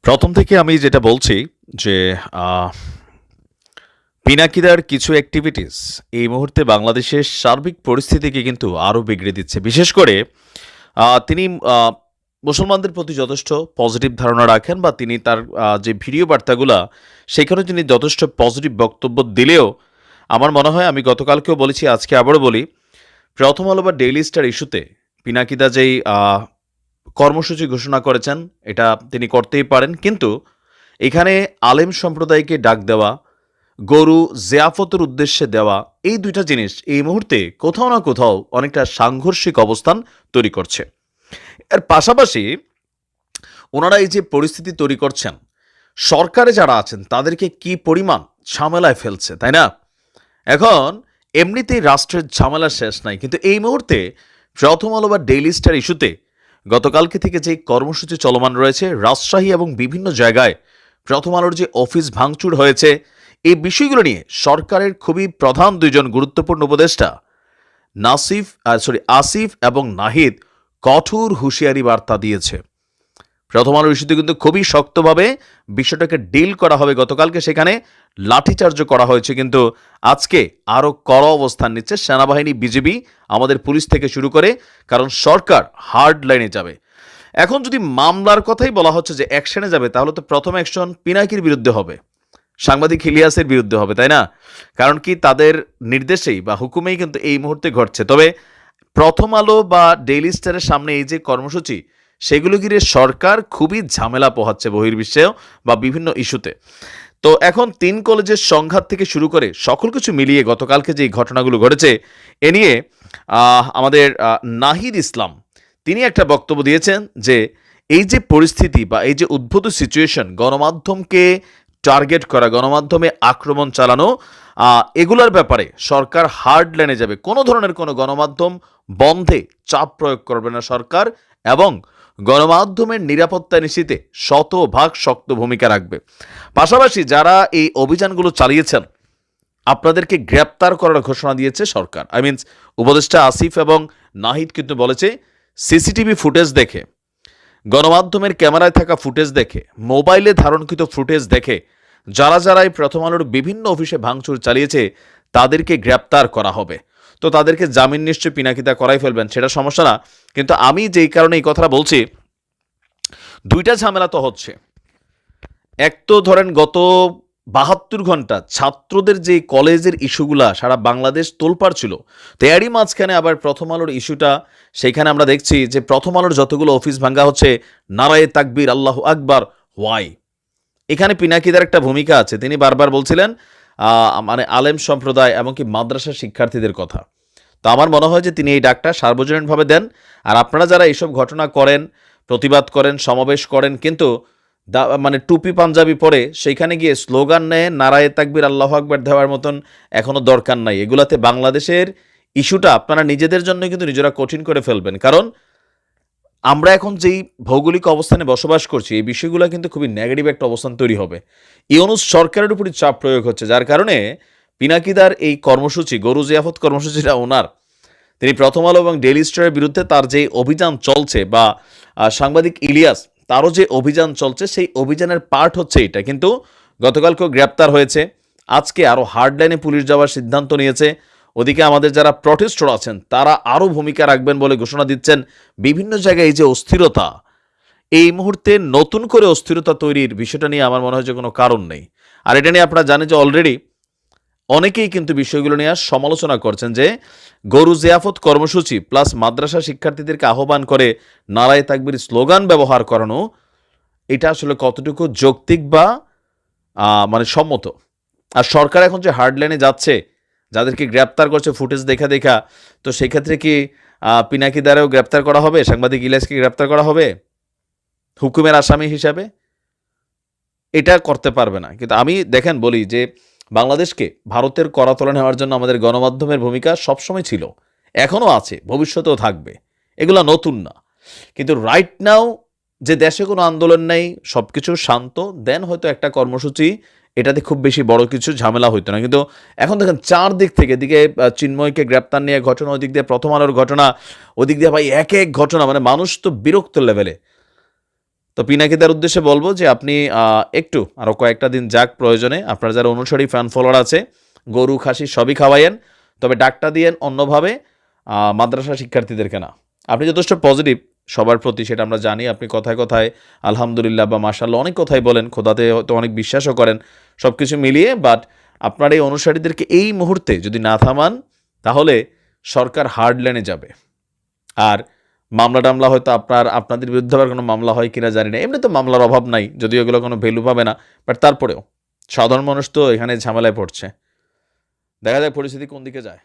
প্রথম থেকে আমি যেটা বলছি যে আহ, পিনাকিদার কিছু অ্যাক্টিভিটিস এই মুহূর্তে বাংলাদেশের সার্বিক পরিস্থিতিকে কিন্তু আরও বিগড়ে দিচ্ছে। বিশেষ করে তিনি মুসলমানদের প্রতি যথেষ্ট পজিটিভ ধারণা রাখেন, বা তিনি তার যে ভিডিও বার্তাগুলা সেখানে তিনি যথেষ্ট পজিটিভ বক্তব্য দিলেও আমার মনে হয়, আমি গতকালকেও বলেছি, আজকে আবারও বলি, প্রথম আলো বা ডেইলি স্টার ইস্যুতে পিনাকিদা যেই কর্মসূচি ঘোষণা করেছেন এটা তিনি করতেই পারেন, কিন্তু এখানে আলেম সম্প্রদায়কে ডাক দেওয়া, গরু জিয়াফতের উদ্দেশ্যে দেওয়া, এই দুইটা জিনিস এই মুহূর্তে কোথাও না কোথাও অনেকটা সাংঘর্ষিক অবস্থান তৈরি করছে। এর পাশাপাশি ওনারা এই যে পরিস্থিতি তৈরি করছেন, সরকারে যারা আছেন তাদেরকে কি পরিমাণ ঝামেলায় ফেলছে, তাই না? এখন এমনিতেই রাষ্ট্রের ঝামেলা শেষ নাই, কিন্তু এই মুহূর্তে প্রথম আলো বা ডেইলি স্টার ইস্যুতে গতকালকে থেকে যে কর্মসূচি চলমান রয়েছে রাজশাহী এবং বিভিন্ন জায়গায়, প্রথম আলোর যে অফিস ভাঙচুর হয়েছে, এই বিষয়গুলো নিয়ে সরকারের খুবই প্রধান দুইজন গুরুত্বপূর্ণ উপদেষ্টা আসিফ এবং নাহিদ কঠোর হুঁশিয়ারি বার্তা দিয়েছে। প্রথম আলোর ইস্যুতে কিন্তু খুবই শক্তভাবে বিষয়টাকে ডিল করা হবে। গতকালকে সেখানে লাঠিচার্জ করা হয়েছে, কিন্তু আজকে আরও কড়া অবস্থান নিচ্ছে সেনাবাহিনী, বিজিবি, আমাদের পুলিশ থেকে শুরু করে, কারণ সরকার হার্ড লাইনে যাবে। এখন যদি মামলার কথাই বলা হচ্ছে যে অ্যাকশনে যাবে, তাহলে তো প্রথম অ্যাকশন পিনাকির বিরুদ্ধে হবে, সাংবাদিক ইলিয়াসের বিরুদ্ধে হবে, তাই না? কারণ কি তাদের নির্দেশেই বা হুকুমেই কিন্তু এই মুহূর্তে ঘটছে। তবে প্রথম আলো বা ডেইলি স্টারের সামনে এই যে কর্মসূচি, সেগুলো ঘিরে সরকার খুবই ঝামেলা পোহাচ্ছে বহির্বিশ্বেও বা বিভিন্ন ইস্যুতে। তো এখন তিন কলেজের সংঘাত থেকে শুরু করে সকল কিছু মিলিয়ে গতকালকে যে ঘটনাগুলো ঘটেছে, এ নিয়ে আমাদের নাহিদ ইসলাম তিনি একটা বক্তব্য দিয়েছেন যে এই যে পরিস্থিতি বা এই যে উদ্ভূত সিচুয়েশন, গণমাধ্যমকে টার্গেট করা, গণমাধ্যমে আক্রমণ চালানো, এগুলোর ব্যাপারে সরকার হার্ড লাইনে যাবে। কোনো ধরনের কোনো গণমাধ্যম বন্ধে চাপ প্রয়োগ করবে না সরকার, এবং গণমাধ্যমের নিরাপত্তা নিশ্চিতে শতভাগ শক্ত ভূমিকা রাখবে। পাশাপাশি যারা এই অভিযানগুলো চালিয়েছেন আপনাদেরকে গ্রেপ্তার করার ঘোষণা দিয়েছে সরকার। উপদেষ্টা আসিফ এবং নাহিদ কিন্তু বলেছে, সিসিটিভি ফুটেজ দেখে, গণমাধ্যমের ক্যামেরায় থাকা ফুটেজ দেখে, মোবাইলে ধারণকৃত ফুটেজ দেখে যারা যারাই প্রথম আলোর বিভিন্ন অফিসে ভাঙচুর চালিয়েছে তাদেরকে গ্রেপ্তার করা হবে। তো তাদেরকে জামিন নিশ্চয় পিনাকিদা করাই ফেলবেন, সেটা সমস্যা না। কিন্তু আমি যেই কারণে এই কথাটা বলছি, দুইটা ঝামেলা তো হচ্ছে। এক তো ধরেন গত 72 ঘন্টা ছাত্রদের যে কলেজের ইস্যুগুলা সারা বাংলাদেশ তোলপাড় ছিল, তো এরই মাঝখানে আবার প্রথম আলোর ইস্যুটা, সেখানে আমরা দেখছি যে প্রথম আলোর যতগুলো অফিস ভাঙ্গা হচ্ছে, নারায়ে তাকবীর, আল্লাহু আকবার, ওয়াই? এখানে পিনাকিদার একটা ভূমিকা আছে। তিনি বারবার বলছিলেন মানে আলেম সম্প্রদায় এমনকি মাদ্রাসা শিক্ষার্থীদের কথা। তো আমার মনে হয় যে তিনি এই ডাকটা সার্বজনীনভাবে দেন। আর আপনারা যারা এইসব ঘটনা করেন, প্রতিবাদ করেন, সমাবেশ করেন, কিন্তু মানে টুপি পাঞ্জাবি পরে সেইখানে গিয়ে স্লোগান নেয় নারায়ে তাকবীর, আল্লাহু আকবার দেওয়ার মতন এখনও দরকার নাই। এগুলাতে বাংলাদেশের ইস্যুটা আপনারা নিজেদের জন্য কিন্তু নিজেরা কঠিন করে ফেলবেন। কারণ আমরা এখন যেই ভৌগোলিক অবস্থানে বসবাস করছি, এই বিষয়গুলো কিন্তু খুবই নেগেটিভ একটা অবস্থান তৈরি হবে। ইউনূস সরকারের উপরই চাপ প্রয়োগ হচ্ছে, যার কারণে পিনাকিদার এই কর্মসূচি, গরু জিয়াফত কর্মসূচিটা ওনার, তিনি প্রথম আলো এবং ডেইলি স্টারের বিরুদ্ধে তার যে অভিযান চলছে, বা সাংবাদিক ইলিয়াস তারও যে অভিযান চলছে, সেই অভিযানের পার্ট হচ্ছে এটা। কিন্তু গতকালকেও গ্রেপ্তার হয়েছে, আজকে আরও হার্ডলাইনে পুলিশ যাওয়ার সিদ্ধান্ত নিয়েছে। ওদিকে আমাদের যারা প্রটেস্টর আছেন তারা আরও ভূমিকা রাখবেন বলে ঘোষণা দিচ্ছেন। বিভিন্ন জায়গায় এই যে অস্থিরতা, এই মুহূর্তে নতুন করে অস্থিরতা তৈরির বিষয়টা নিয়ে আমার মনে হয় যে কোনো কারণ নেই। আর এটা নিয়ে আপনারা জানেন যে অলরেডি অনেকেই কিন্তু বিষয়গুলো নিয়ে সমালোচনা করছেন যে গরু জিয়াফত কর্মসূচি প্লাস মাদ্রাসা শিক্ষার্থীদেরকে আহ্বান করে নারায়ে তাকবীর স্লোগান ব্যবহার করানো, এটা আসলে কতটুকু যৌক্তিক বা মানে সম্মত। আর সরকার এখন যে হার্ডলাইনে যাচ্ছে, যাদেরকে গ্রেপ্তার করছে ফুটেজ দেখা দেখা, তো সেই ক্ষেত্রে কি পিনাকি দ্বারাও গ্রেপ্তার করা হবে, সাংবাদিক ইলিয়াসকে গ্রেপ্তার করা হবে হুকুমের আসামি হিসাবে? এটা করতে পারবে না। কিন্তু আমি দেখেন বলি যে বাংলাদেশকে ভারতের করাতলে নেওয়ার জন্য আমাদের গণমাধ্যমের ভূমিকা সবসময় ছিল, এখনও আছে, ভবিষ্যতেও থাকবে। এগুলো নতুন না। কিন্তু রাইট নাও যে দেশে কোনো আন্দোলন নেই, সব কিছু শান্ত, দেন হয়তো একটা কর্মসূচি, এটাতে খুব বেশি বড় কিছু ঝামেলা হইতো না। কিন্তু এখন দেখেন চারদিক থেকে, এদিকে চিন্ময়কে গ্রেপ্তার নিয়ে ঘটনা, ওদিক দিয়ে প্রথম আলোর ঘটনা, ওদিক দিয়ে ভাই এক এক ঘটনা, মানে মানুষ তো বিরক্ত লেভেলে। তো পিনাকিদার উদ্দেশ্যে বলবো যে আপনি একটু আরও কয়েকটা দিন যাক, প্রয়োজনে আপনার যারা অনুসারী ফ্যান ফলোয়ার আছে গরু খাসি সবই খাওয়াইয়েন, তবে ডাকটা দিয়েন অন্যভাবে, মাদ্রাসা শিক্ষার্থীদেরকে না। আপনি যথেষ্ট পজিটিভ সবার প্রতি, সেটা আমরা জানি। আপনি কথায় কথায় আলহামদুলিল্লাহ বা মাশাআল্লাহ অনেক কথাই বলেন, খোদাতে হয়তো অনেক বিশ্বাসও করেন, সব কিছু মিলিয়ে। বাট আপনার এই অনুসারীদেরকে এই মুহূর্তে যদি না থামান তাহলে সরকার হার্ড লাইনে যাবে। আর মামলা টামলা হয়তো আপনাদের বিরুদ্ধে আবার কোনো মামলা হয় কিনা জানি না, এমনি তো মামলার অভাব নাই, যদিও এগুলো কোনো ভ্যালু পাবে না, বাট তারপরেও সাধারণ মানুষ তো এখানে ঝামেলায় পড়ছে। দেখা যায় পরিস্থিতি কোন দিকে যায়।